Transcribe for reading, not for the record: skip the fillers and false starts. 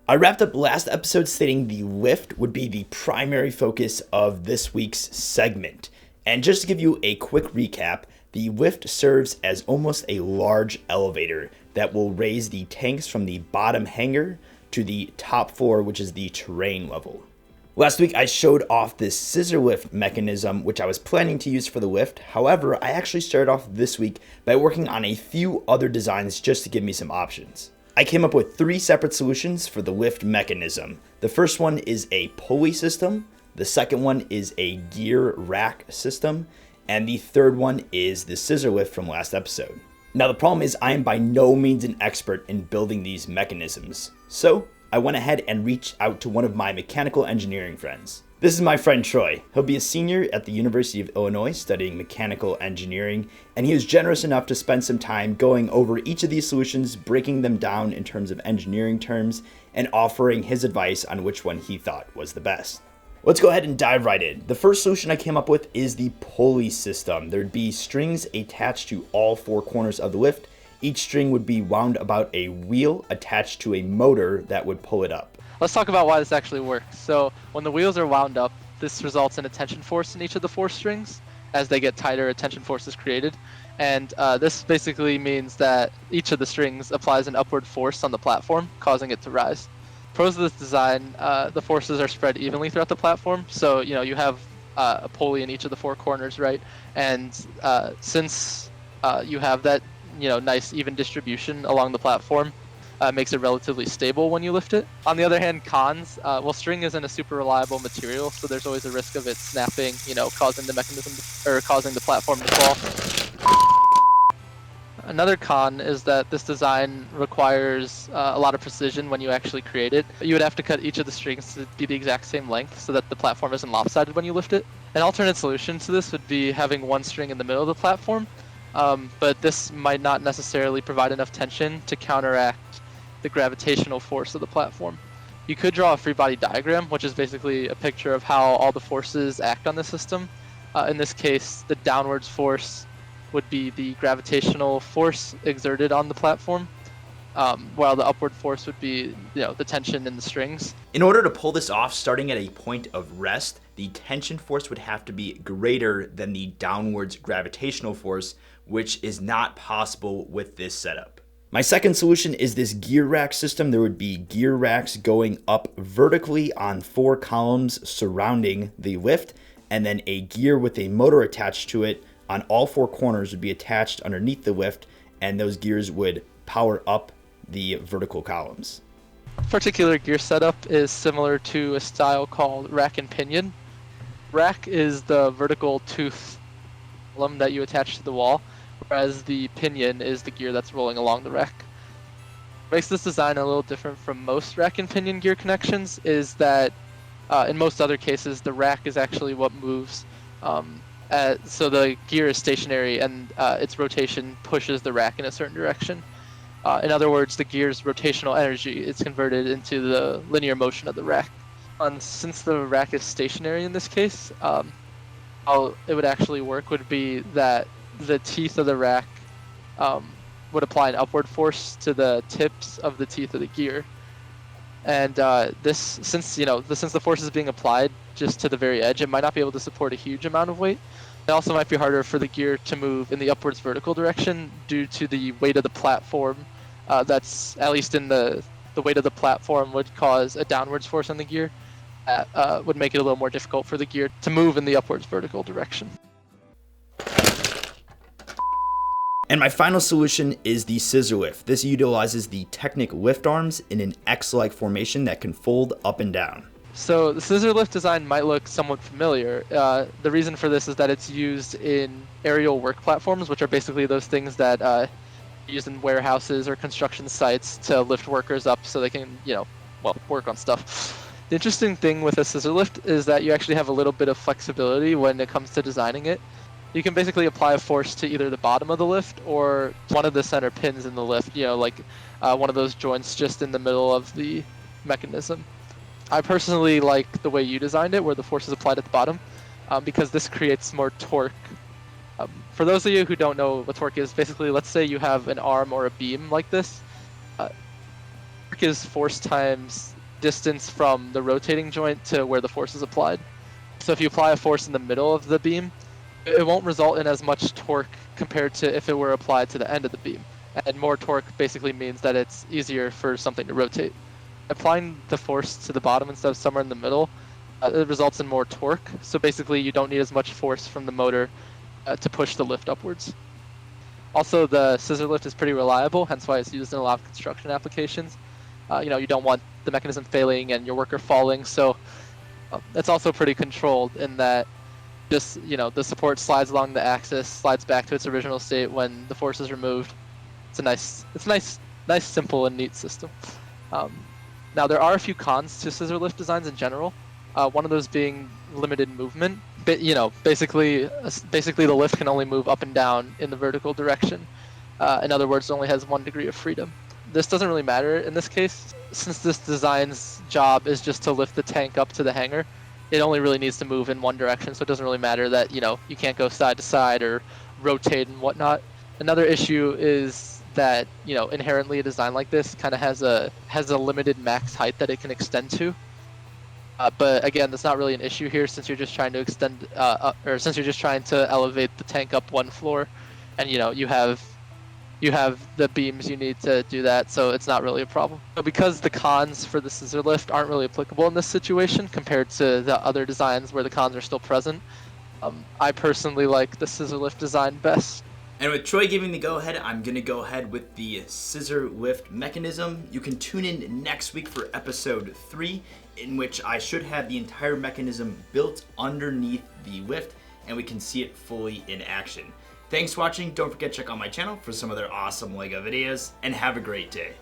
I wrapped up last episode stating the lift would be the primary focus of this week's segment. And just to give you a quick recap, the lift serves as almost a large elevator that will raise the tanks from the bottom hangar to the top floor, which is the terrain level. Last week I showed off this scissor lift mechanism, which I was planning to use for the lift. However, I actually started off this week by working on a few other designs just to give me some options. I came up with 3 separate solutions for the lift mechanism. The first one is a pulley system, the second one is a gear rack system, and the third one is the scissor lift from last episode. Now the problem is I am by no means an expert in building these mechanisms, so I went ahead and reached out to one of my mechanical engineering friends. This is my friend Troy. He'll be a senior at the University of Illinois studying mechanical engineering, and he was generous enough to spend some time going over each of these solutions, breaking them down in terms of engineering terms, and offering his advice on which one he thought was the best. Let's go ahead and dive right in. The first solution I came up with is the pulley system. There'd be strings attached to all 4 corners of the lift. Each string would be wound about a wheel attached to a motor that would pull it up. Let's talk about why this actually works. So when the wheels are wound up, this results in a tension force in each of the 4 strings. As they get tighter, a tension force is created. And this basically means that each of the strings applies an upward force on the platform, causing it to rise. Pros of this design, the forces are spread evenly throughout the platform. So, you have a pulley in each of the 4 corners, right? And since you have that, nice even distribution along the platform, makes it relatively stable when you lift it. On the other hand, cons, string isn't a super reliable material, so there's always a risk of it snapping, causing the mechanism or causing the platform to fall. Another con is that this design requires a lot of precision when you actually create it. You would have to cut each of the strings to be the exact same length so that the platform isn't lopsided when you lift it. An alternate solution to this would be having one string in the middle of the platform, but this might not necessarily provide enough tension to counteract the gravitational force of the platform. You could draw a free body diagram, which is basically a picture of how all the forces act on the system. In this case, the downwards force would be the gravitational force exerted on the platform, while the upward force would be, the tension in the strings. In order to pull this off, starting at a point of rest, the tension force would have to be greater than the downwards gravitational force, which is not possible with this setup. My second solution is this gear rack system. There would be gear racks going up vertically on 4 columns surrounding the lift, and then a gear with a motor attached to it on all 4 corners would be attached underneath the lift, and those gears would power up the vertical columns. This particular gear setup is similar to a style called rack and pinion. Rack is the vertical tooth column that you attach to the wall, whereas the pinion is the gear that's rolling along the rack. What makes this design a little different from most rack and pinion gear connections is that in most other cases the rack is actually what moves. So the gear is stationary and its rotation pushes the rack in a certain direction. In other words, the gear's rotational energy is converted into the linear motion of the rack. And since the rack is stationary in this case, how it would actually work would be that the teeth of the rack would apply an upward force to the tips of the teeth of the gear. And since the force is being applied just to the very edge, it might not be able to support a huge amount of weight. It also might be harder for the gear to move in the upwards vertical direction due to the weight of the platform. That's, at least in the weight of the platform would cause a downwards force on the gear. That would make it a little more difficult for the gear to move in the upwards vertical direction. And my final solution is the scissor lift. This utilizes the Technic lift arms in an X-like formation that can fold up and down. So the scissor lift design might look somewhat familiar. The reason for this is that it's used in aerial work platforms, which are basically those things that are used in warehouses or construction sites to lift workers up so they can, work on stuff. The interesting thing with a scissor lift is that you actually have a little bit of flexibility when it comes to designing it. You can basically apply a force to either the bottom of the lift or one of the center pins in the lift, one of those joints just in the middle of the mechanism. I personally like the way you designed it, where the force is applied at the bottom, because this creates more torque. For those of you who don't know what torque is, basically, let's say you have an arm or a beam like this. Torque is force times distance from the rotating joint to where the force is applied. So if you apply a force in the middle of the beam, it won't result in as much torque compared to if it were applied to the end of the beam. And more torque basically means that it's easier for something to rotate. Applying the force to the bottom instead of somewhere in the middle, it results in more torque. So basically you don't need as much force from the motor to push the lift upwards. Also, the scissor lift is pretty reliable, hence why it's used in a lot of construction applications. You don't want the mechanism failing and your worker falling, so it's also pretty controlled in that just, the support slides along the axis, slides back to its original state when the force is removed. It's nice, simple and neat system. Now there are a few cons to scissor lift designs in general. One of those being limited movement. Basically the lift can only move up and down in the vertical direction. In other words, it only has 1 degree of freedom. This doesn't really matter in this case, since this design's job is just to lift the tank up to the hangar. It only really needs to move in one direction, so it doesn't really matter that you can't go side to side or rotate and whatnot. Another issue is that inherently a design like this kind of has a limited max height that it can extend to. But again, that's not really an issue here since you're just trying to extend, or since you're just trying to elevate the tank up 1 floor, and you have the beams you need to do that, so it's not really a problem. So because the cons for the scissor lift aren't really applicable in this situation compared to the other designs where the cons are still present, I personally like the scissor lift design best. And with Troy giving the go-ahead, I'm going to go ahead with the scissor lift mechanism. You can tune in next week for episode 3, in which I should have the entire mechanism built underneath the lift, and we can see it fully in action. Thanks for watching. Don't forget to check out my channel for some other awesome LEGO videos, and have a great day.